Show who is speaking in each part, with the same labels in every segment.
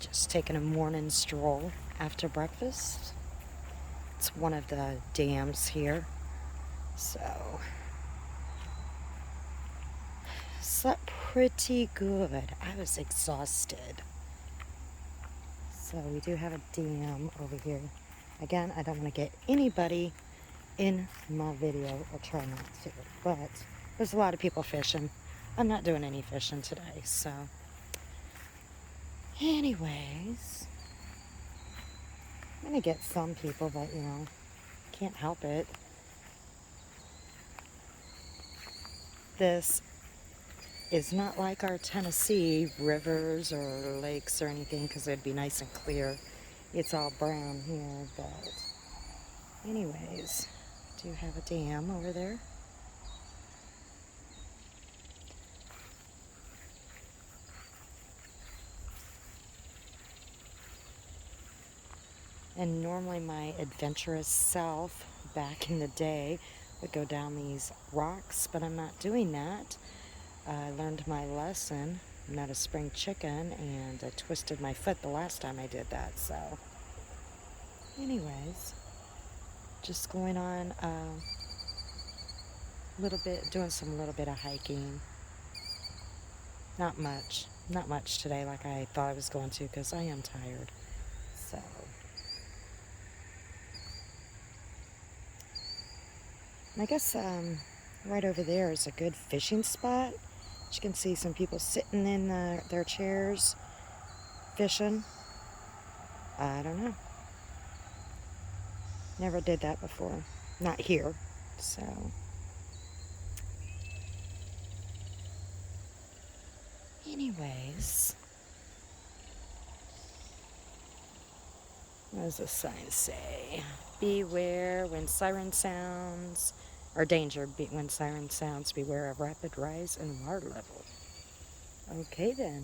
Speaker 1: Just taking a morning stroll after breakfast. It's one of the dams here. So, slept pretty good. I was exhausted. So, we do have a dam over here. Again, I don't want to get anybody in my video, or try not to, but there's a lot of people fishing. I'm not doing any fishing today, so. Anyways, I'm gonna get some people, but can't help it. This is not like our Tennessee rivers or lakes or anything, because it'd be nice and clear. It's all brown here, but anyways, do have a dam over there. And normally my adventurous self back in the day would go down these rocks, but I'm not doing that. I learned my lesson. I'm not a spring chicken, and I twisted my foot the last time I did that. So anyways, just going on a little bit, doing some little bit of hiking. Not much today like I thought I was going to, because I am tired. So I guess right over there is a good fishing spot. You can see some people sitting in their chairs fishing. I don't know. Never did that before. Not here. So anyways, what does the sign say? Beware when siren sounds, or danger when siren sounds, beware of rapid rise in water level. Okay then.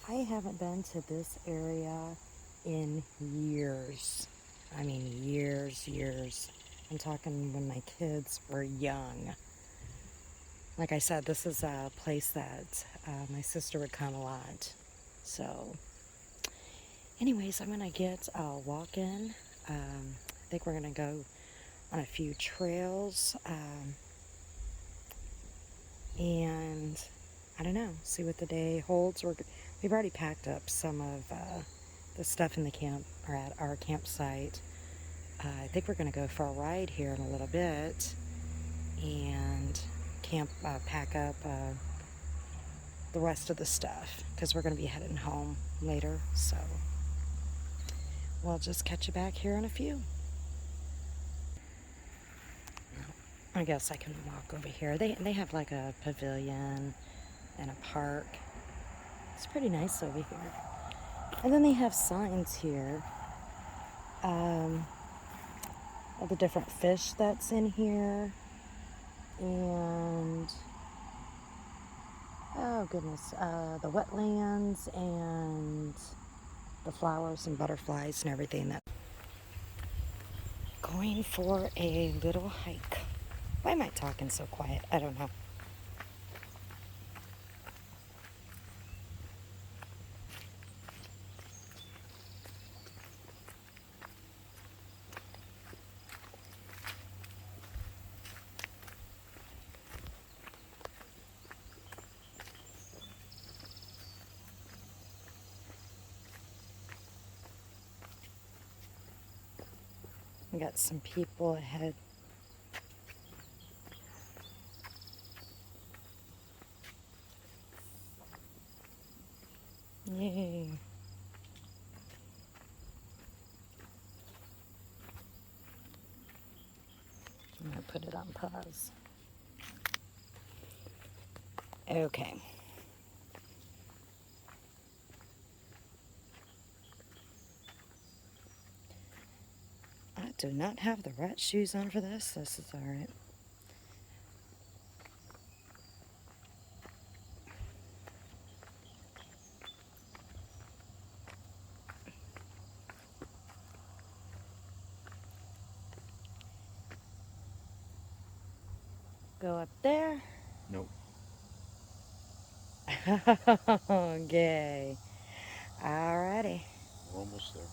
Speaker 1: I haven't been to this area in years. I mean years. I'm talking when my kids were young. Like I said, this is a place that my sister would come a lot. So anyways, I'm going to get walking. I think we're going to go on a few trails. And I don't know, see what the day holds. We've already packed up some of the stuff in the camp, or at our campsite. I think we're going to go for a ride here in a little bit and pack up the rest of the stuff, because we're going to be heading home later. So we'll just catch you back here in a few. I guess I can walk over here. They have like a pavilion and a park. It's pretty nice over here. And then they have signs here of the different fish that's in here. And oh goodness, the wetlands and the flowers and butterflies and everything. That going for a little hike. Why am I talking so quiet? I don't know. We got some people ahead. Yay. I'm going to put it on pause. Okay. I do not have the right shoes on for this. This is alright. Go up there.
Speaker 2: Nope.
Speaker 1: Okay. Alrighty.
Speaker 2: We're almost there.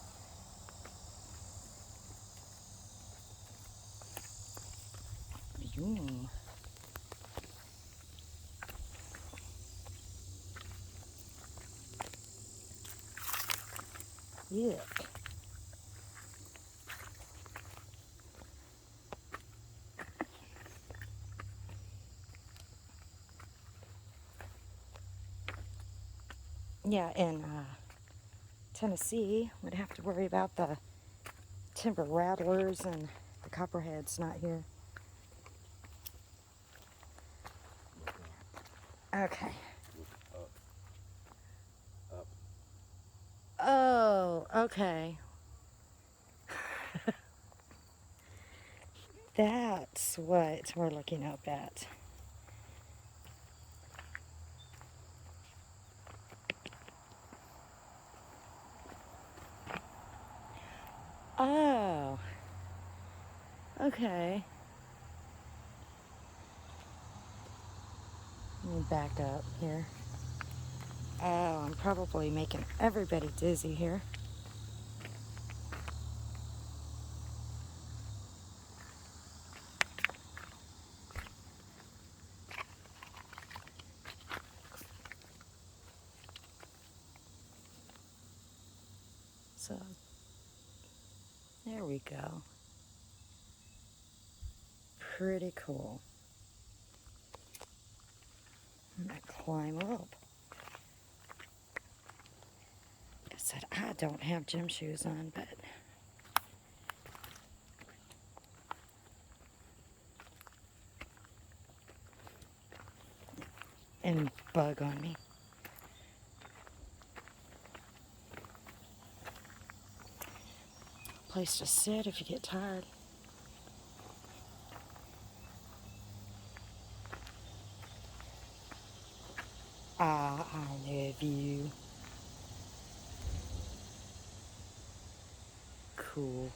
Speaker 1: Mm. Yuck. Yeah, in Tennessee, would have to worry about the timber rattlers and the copperheads not here.
Speaker 2: Look
Speaker 1: Okay.
Speaker 2: up, up.
Speaker 1: Oh, okay. That's what we're looking up at. Oh, okay. Let me back up here. Oh, I'm probably making everybody dizzy here. So, there we go. Pretty cool. I'm gonna climb up. Like I said, I don't have gym shoes on, but and bug on me. Place to sit if you get tired. Ah, I love you. Cool.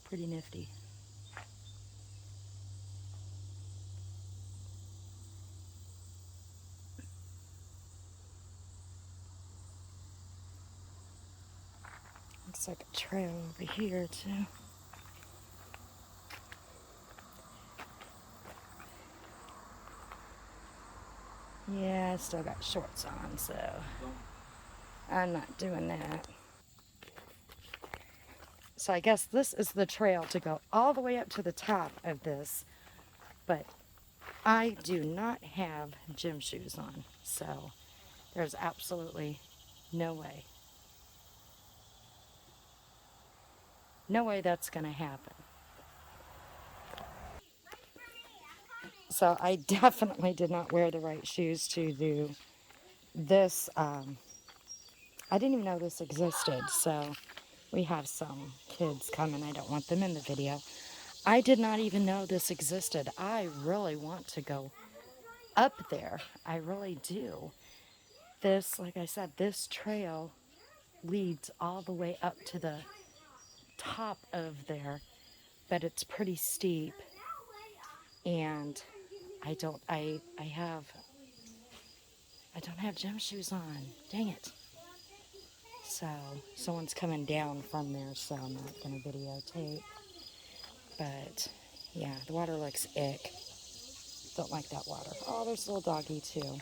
Speaker 1: Pretty nifty. Looks like a trail over here too. Yeah, I still got shorts on, so I'm not doing that. So I guess this is the trail to go all the way up to the top of this, but I do not have gym shoes on, so there's absolutely no way. No way that's gonna happen. So I definitely did not wear the right shoes to do this. I didn't even know this existed, so we have some kids coming. I don't want them in the video. I did not even know this existed. I really want to go up there. I really do. This, like I said, this trail leads all the way up to the top of there, but it's pretty steep. And I don't have gym shoes on. Dang it. So someone's coming down from there, so I'm not gonna videotape. But yeah, the water looks ick. Don't like that water. Oh, there's a little doggy too.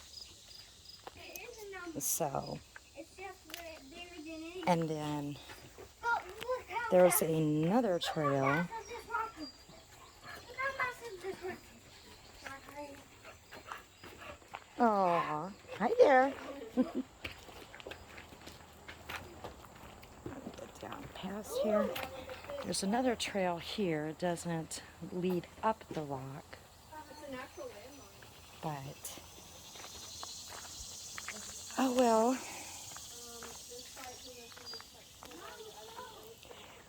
Speaker 1: So, and then there's another trail. Oh, hi there. Get down past here. There's another trail here. It doesn't lead up the rock, but oh well.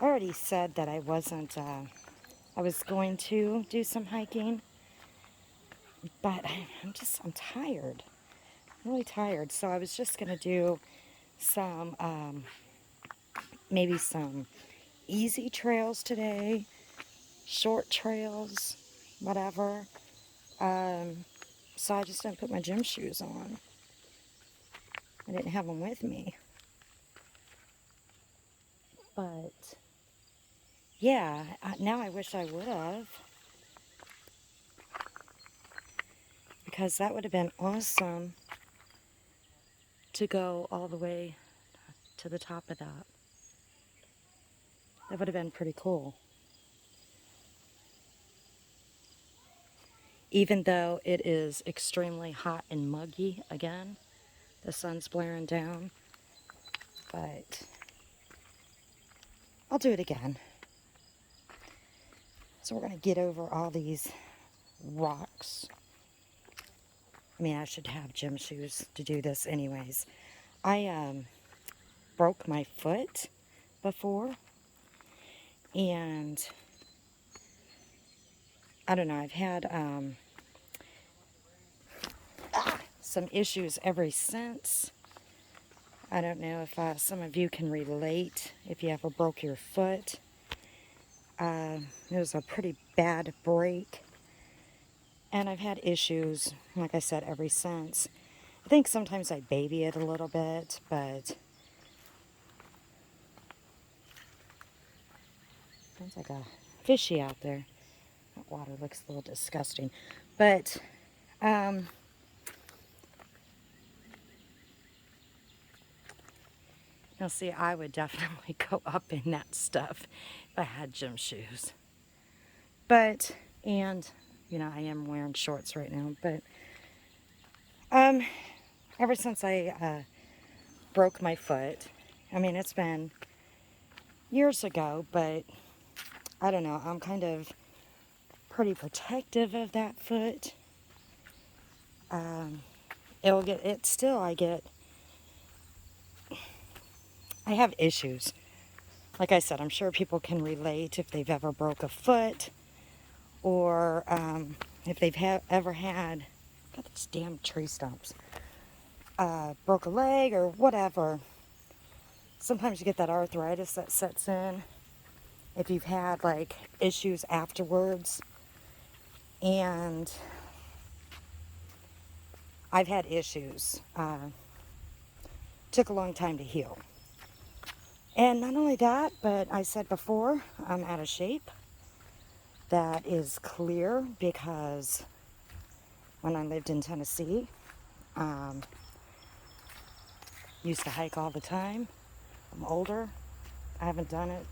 Speaker 1: I already said that I wasn't. I was going to do some hiking, but I'm tired. I'm really tired. So I was just gonna do some maybe some easy trails today, short trails, whatever. So I just didn't put my gym shoes on. I didn't have them with me. But yeah, now I wish I would have, because that would have been awesome to go all the way to the top of that. That would have been pretty cool. Even though it is extremely hot and muggy again, the sun's blaring down, but I'll do it again. So we're going to get over all these rocks. I mean, I should have gym shoes to do this anyways. I broke my foot before, and I don't know, I've had some issues ever since. I don't know if some of you can relate if you ever broke your foot. It was a pretty bad break, and I've had issues, like I said, ever since. I think sometimes I baby it a little bit, but sounds like a fishy out there. That water looks a little disgusting, but you'll see, I would definitely go up in that stuff if I had gym shoes. But, and, you know, I am wearing shorts right now, but, ever since I broke my foot, I mean, it's been years ago, but I don't know, I'm kind of pretty protective of that foot. I have issues. Like I said, I'm sure people can relate if they've ever broke a foot, or if they've ever had, God, these damn tree stumps, broke a leg or whatever. Sometimes you get that arthritis that sets in if you've had like issues afterwards. And I've had issues. Took a long time to heal. And not only that, but I said before, I'm out of shape. That is clear because when I lived in Tennessee, used to hike all the time. I'm older. I haven't done it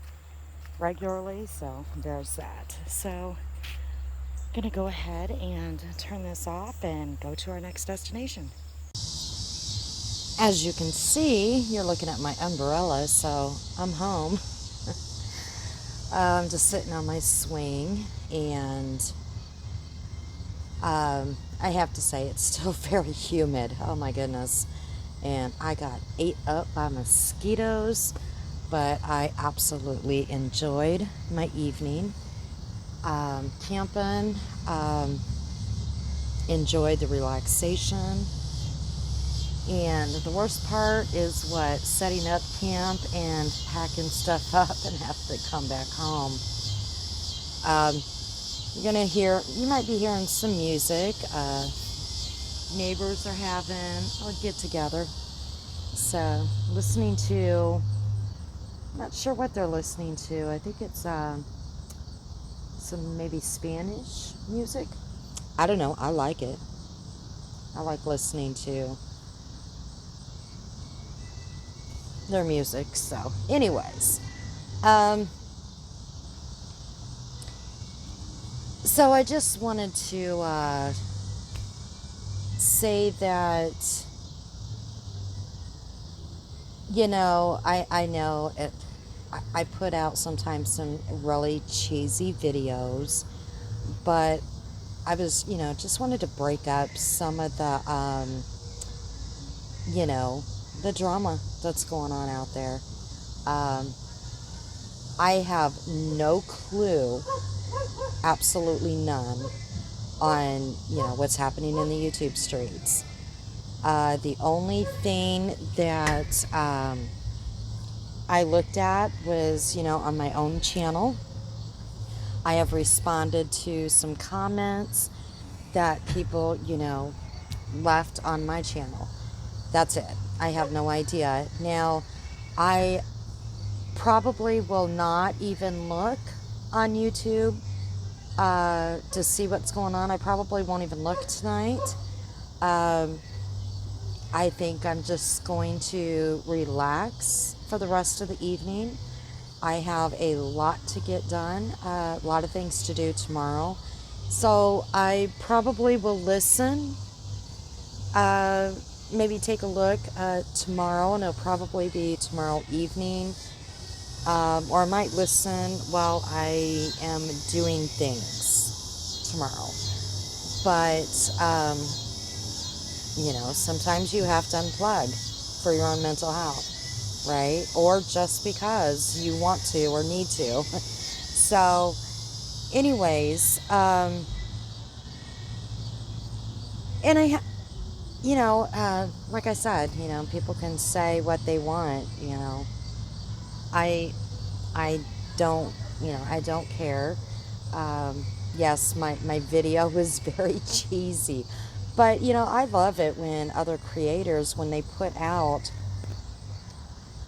Speaker 1: regularly, so there's that. So I'm gonna go ahead and turn this off and go to our next destination. As you can see, you're looking at my umbrella, so I'm home. I'm just sitting on my swing, and I have to say it's still very humid. Oh my goodness. And I got ate up by mosquitoes, but I absolutely enjoyed my evening. Camping, enjoyed the relaxation. And the worst part is setting up camp and packing stuff up and have to come back home. You might be hearing some music. Neighbors are having a get together. So, I'm not sure what they're listening to. I think it's some maybe Spanish music. I don't know. I like it. I like listening to their music. So, anyways, so I just wanted to say that, you know, I know it. I put out sometimes some really cheesy videos, but I was, just wanted to break up some of the, the drama that's going on out there. I have no clue, absolutely none, on, what's happening in the YouTube streets. The only thing that I looked at was, on my own channel. I have responded to some comments that people, left on my channel. That's it. I have no idea. Now, I probably will not even look on YouTube to see what's going on. I probably won't even look tonight. Um, I think I'm just going to relax for the rest of the evening. I have a lot to get done, a lot of things to do tomorrow. So I probably will listen, uh, maybe take a look tomorrow, and it'll probably be tomorrow evening. Or I might listen while I am doing things tomorrow. But, sometimes you have to unplug for your own mental health, right? Or just because you want to or need to. So, anyways, and like I said, people can say what they want, I don't, I don't care. Yes, my video was very cheesy, but I love it when other creators, when they put out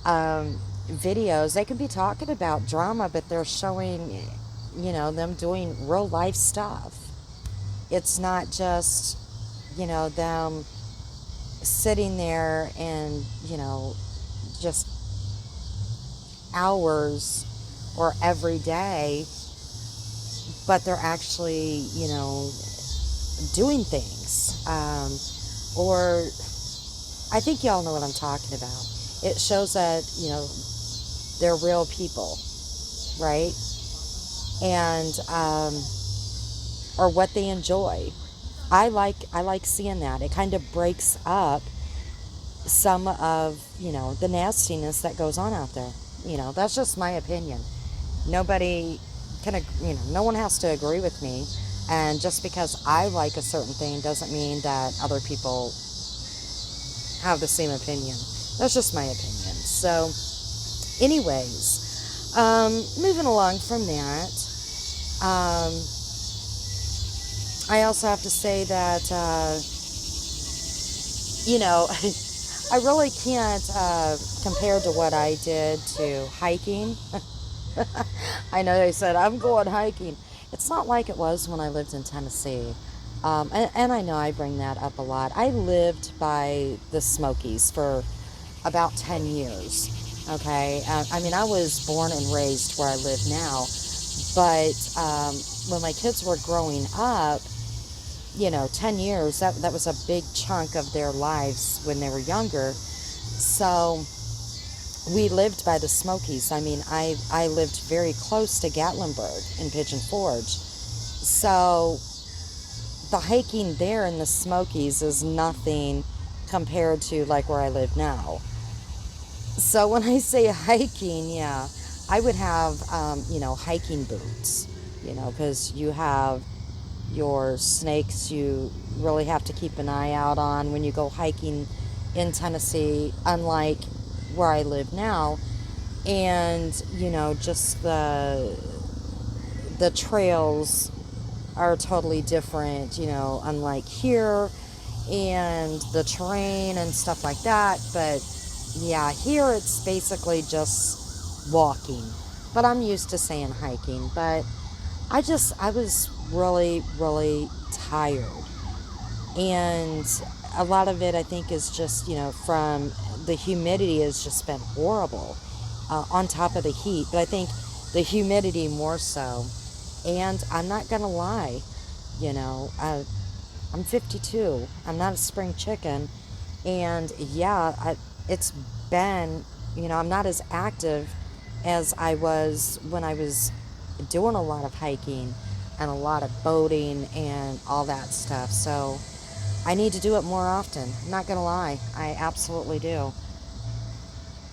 Speaker 1: videos, they can be talking about drama, but they're showing, them doing real life stuff. It's not just, them sitting there and, just hours or every day, but they're actually, doing things. Or I think y'all know what I'm talking about. It shows that, they're real people, right? And, or what they enjoy. I like seeing that. It kind of breaks up some of, the nastiness that goes on out there. That's just my opinion. Nobody can, no one has to agree with me. And just because I like a certain thing doesn't mean that other people have the same opinion. That's just my opinion. So, anyways, moving along from that, I also have to say that, I really can't compare to what I did to hiking. I know they said, I'm going hiking. It's not like it was when I lived in Tennessee. And I know I bring that up a lot. I lived by the Smokies for about 10 years. Okay? I was born and raised where I live now. But when my kids were growing up, 10 years, that was a big chunk of their lives when they were younger. So we lived by the Smokies. I lived very close to Gatlinburg in Pigeon Forge. So the hiking there in the Smokies is nothing compared to like where I live now. So when I say hiking, yeah, I would have, hiking boots, because you have your snakes you really have to keep an eye out on when you go hiking in Tennessee, unlike where I live now. And, just the trails are totally different, unlike here, and the terrain and stuff like that. But yeah, here it's basically just walking. But I'm used to saying hiking. But I was really, really tired. And a lot of it, I think, is just, from the humidity has just been horrible on top of the heat. But I think the humidity more so. And I'm not going to lie, I'm 52. I'm not a spring chicken. And yeah, it's been, I'm not as active as I was when I was doing a lot of hiking and a lot of boating and all that stuff. So I need to do it more often. I'm not gonna lie, I absolutely do.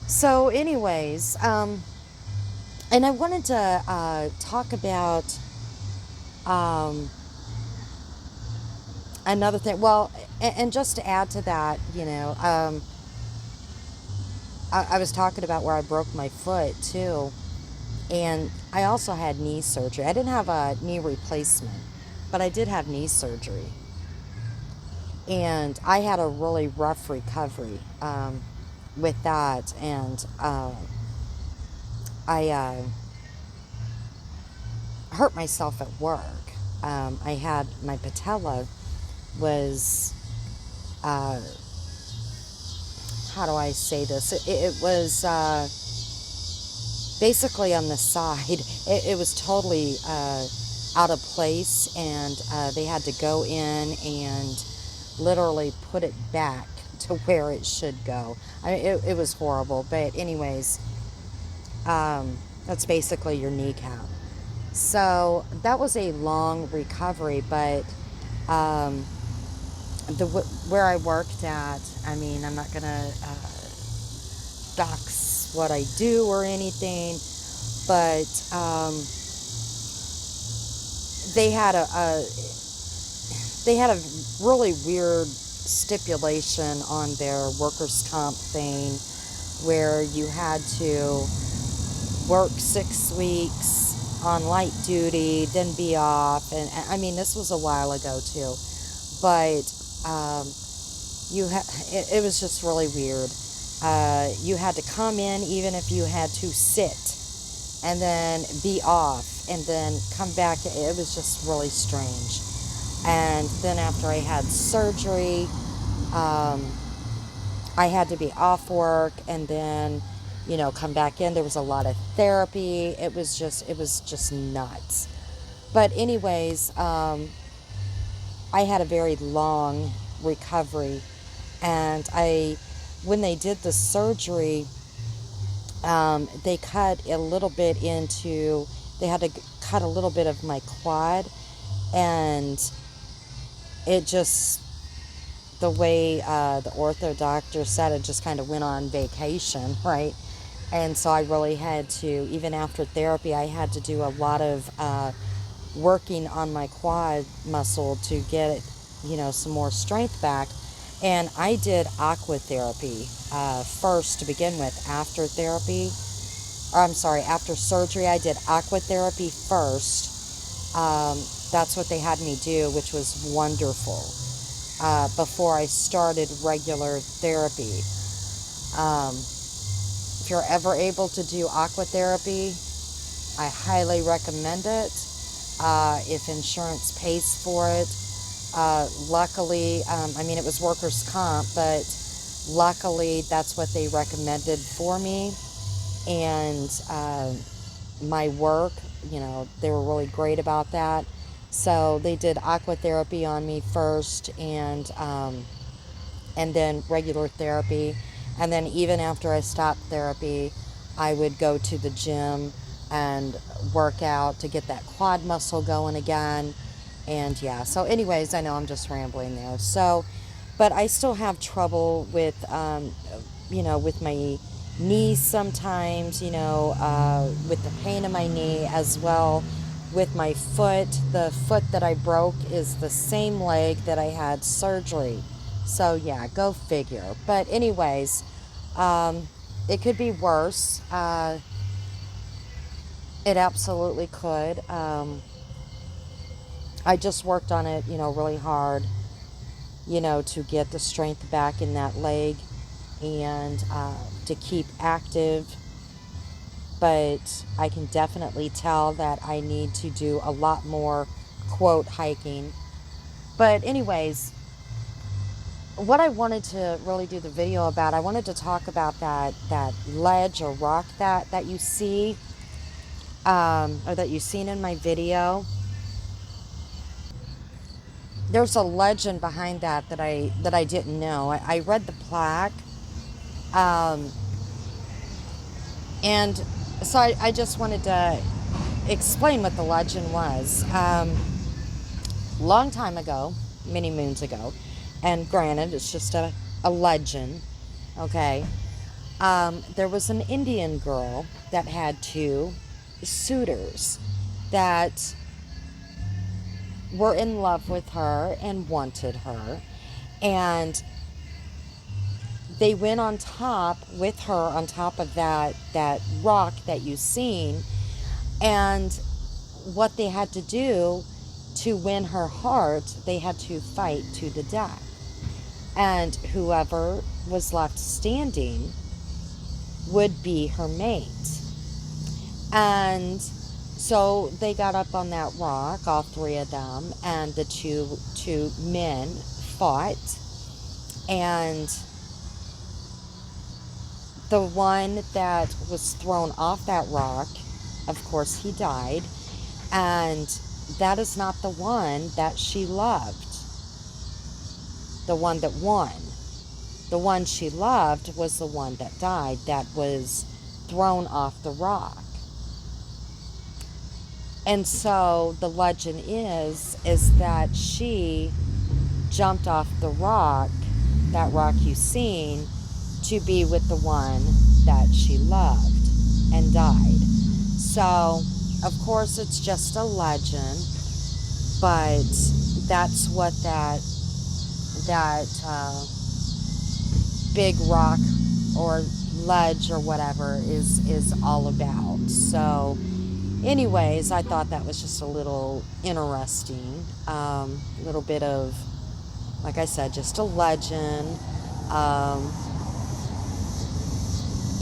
Speaker 1: So anyways, and I wanted to talk about another thing. Well, and just to add to that, I was talking about where I broke my foot too. And I also had knee surgery. I didn't have a knee replacement, but I did have knee surgery. And I had a really rough recovery with that. And I hurt myself at work. I had my patella was, uh, how do I say this? It was basically on the side. It was totally out of place, and they had to go in and literally put it back to where it should go. I mean, it was horrible. But anyways, that's basically your kneecap. So that was a long recovery, but where I worked at, I mean, I'm not gonna dox what I do or anything, but they had a really weird stipulation on their workers' comp thing where you had to work 6 weeks on light duty, then be off, and I mean, this was a while ago too, but it was just really weird. You had to come in even if you had to sit, and then be off, and then come back. It was just really strange. And then after I had surgery, I had to be off work, and then, come back in. There was a lot of therapy. It was just nuts. But anyways, I had a very long recovery, and when they did the surgery, they cut a little bit into, they had to cut a little bit of my quad, and it just, the way the ortho doctor said, it just kind of went on vacation, right? And so I really had to, even after therapy, I had to do a lot of working on my quad muscle to get, some more strength back. And I did aqua therapy first to begin with. After therapy, or I'm sorry, after surgery, I did aqua therapy first. That's what they had me do, which was wonderful, before I started regular therapy. If you're ever able to do aqua therapy, I highly recommend it. If insurance pays for it. Luckily, I mean, it was workers' comp, but luckily that's what they recommended for me. And my work, they were really great about that. So they did aqua therapy on me first, and then regular therapy. And then even after I stopped therapy, I would go to the gym and work out to get that quad muscle going again. And yeah, so anyways, I know I'm just rambling there. So, but I still have trouble with, with my knees sometimes, with the pain in my knee, as well with my foot. The foot that I broke is the same leg that I had surgery. So yeah, go figure. But anyways, it could be worse. It absolutely could. I just worked on it, really hard, to get the strength back in that leg, and to keep active. But I can definitely tell that I need to do a lot more, quote, hiking. But anyways, what I wanted to really do the video about, I wanted to talk about that ledge or rock that you see, or that you've seen in my video. There's a legend behind that I didn't know. I read the plaque, and so I just wanted to explain what the legend was. Long time ago, many moons ago, and granted, it's just a legend, okay? There was an Indian girl that had two suitors that were in love with her and wanted her, and they went on top with her on top of that rock that you've seen, and what they had to do to win her heart, they had to fight to the death. And whoever was left standing would be her mate. And so they got up on that rock, all three of them, and the two men fought. And the one that was thrown off that rock, of course, he died. And that is not the one that she loved. The one that won. The one she loved was the one that died, that was thrown off the rock. And so the legend is that she jumped off the rock, that rock you've seen, to be with the one that she loved and died. So, of course, it's just a legend, but that's what that big rock or ledge or whatever is all about. So, anyways, I thought that was just a little interesting, little bit of, like I said, just a legend.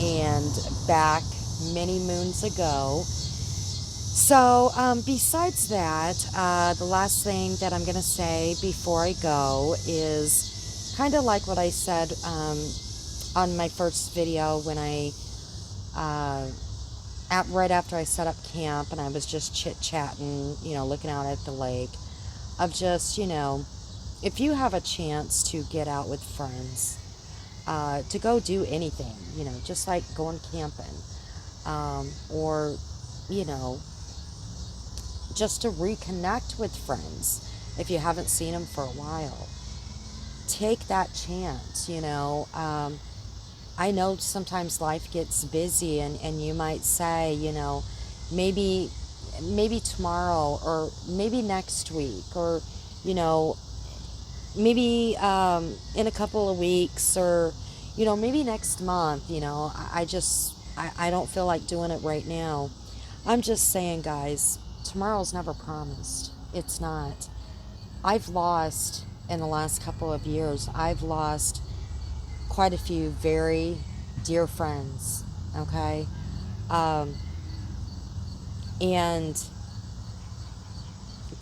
Speaker 1: And back many moons ago. So, besides that, the last thing that I'm going to say before I go is kind of like what I said on my first video when right after I set up camp and I was just chit-chatting, looking out at the lake, of just, if you have a chance to get out with friends, to go do anything, just like going camping, or, just to reconnect with friends if you haven't seen them for a while. Take that chance, I know sometimes life gets busy and you might say, maybe tomorrow or maybe next week or, maybe in a couple of weeks or, maybe next month, I don't feel like doing it right now. I'm just saying, guys, tomorrow's never promised. It's not. I've lost, in the last couple of years, I've lost quite a few very dear friends, okay? And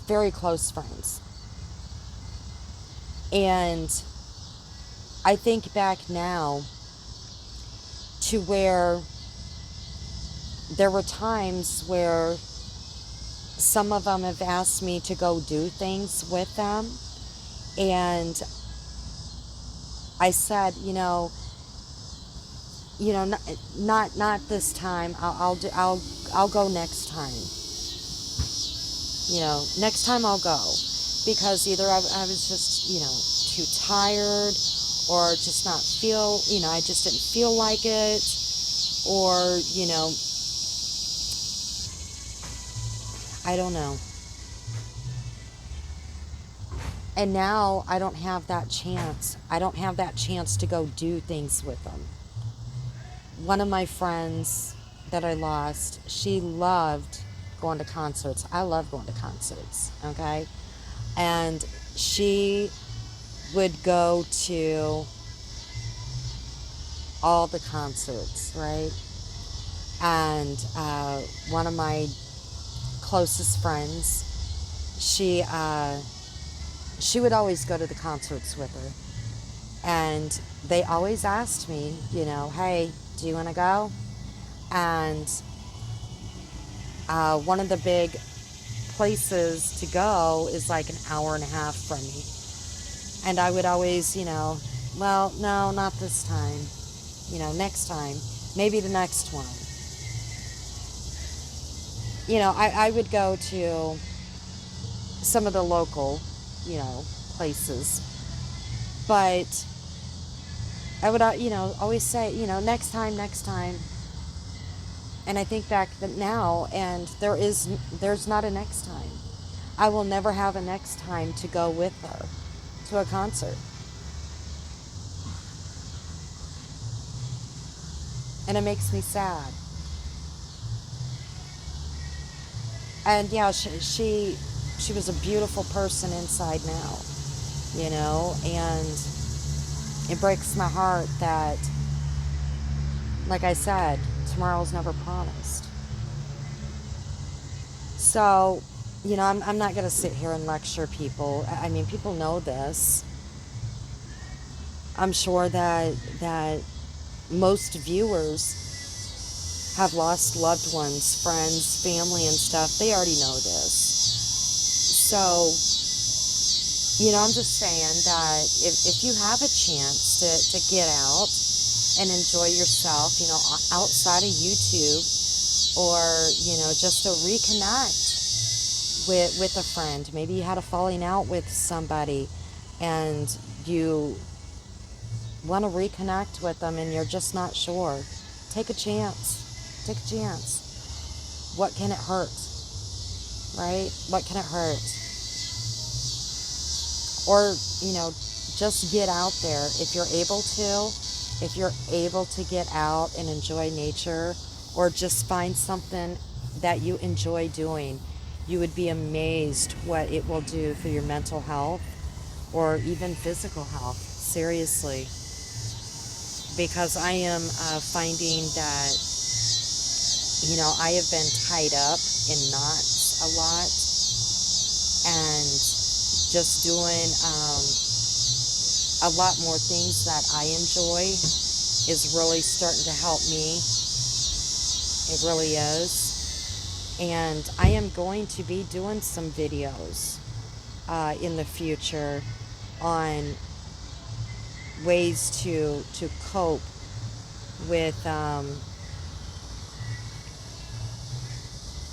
Speaker 1: very close friends. And I think back now to where there were times where some of them have asked me to go do things with them, and I said, not this time. I'll go next time. Next time I'll go, because either I was just too tired, or just not feel, I just didn't feel like it, or I don't know. And now I don't have that chance. I don't have that chance to go do things with them. One of my friends that I lost, she loved going to concerts. I love going to concerts, okay? And she would go to all the concerts, right? And one of my closest friends, she would always go to the concerts with her. And they always asked me, hey, do you want to go? And one of the big places to go is like an hour and a half from me. And I would always, well, no, not this time. Next time. Maybe the next one. I would go to some of the local, places. But I would, always say, next time. And I think back now, and there's not a next time. I will never have a next time to go with her to a concert. and it makes me sad. And yeah, she was a beautiful person inside now, you know, and it breaks my heart that, like I said, tomorrow's never promised. So, you know, I'm not going to sit here and lecture people. I mean, people know this. I'm sure that most viewers have lost loved ones, friends, family, and stuff. They already know this. So, you know, I'm just saying that if you have a chance to get out and enjoy yourself, you know, outside of YouTube, or, you know, just to reconnect with a friend. Maybe you had a falling out with somebody and you want to reconnect with them and you're just not sure. Take a chance. Take a chance. What can it hurt? Right? What can it hurt? Or, you know, just get out there if you're able to. If you're able to get out and enjoy nature, or just find something that you enjoy doing, you would be amazed what it will do for your mental health or even physical health. Seriously. Because I am finding that, you know, I have been tied up in knots a lot, and just doing a lot more things that I enjoy is really starting to help me. It really is. And I am going to be doing some videos in the future on ways to cope with,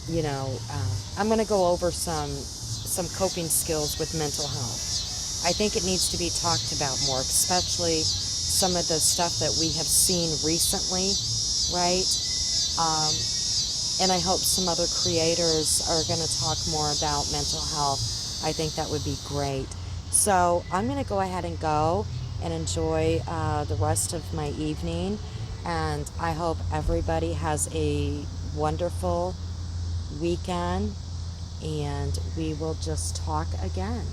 Speaker 1: you know, I'm going to go over some coping skills with mental health. I think it needs to be talked about more, especially some of the stuff that we have seen recently, right? Um, and I hope some other creators are going to talk more about mental health. I think that would be great. So I'm going to go ahead and go and enjoy the rest of my evening. And I hope everybody has a wonderful weekend. And we will just talk again.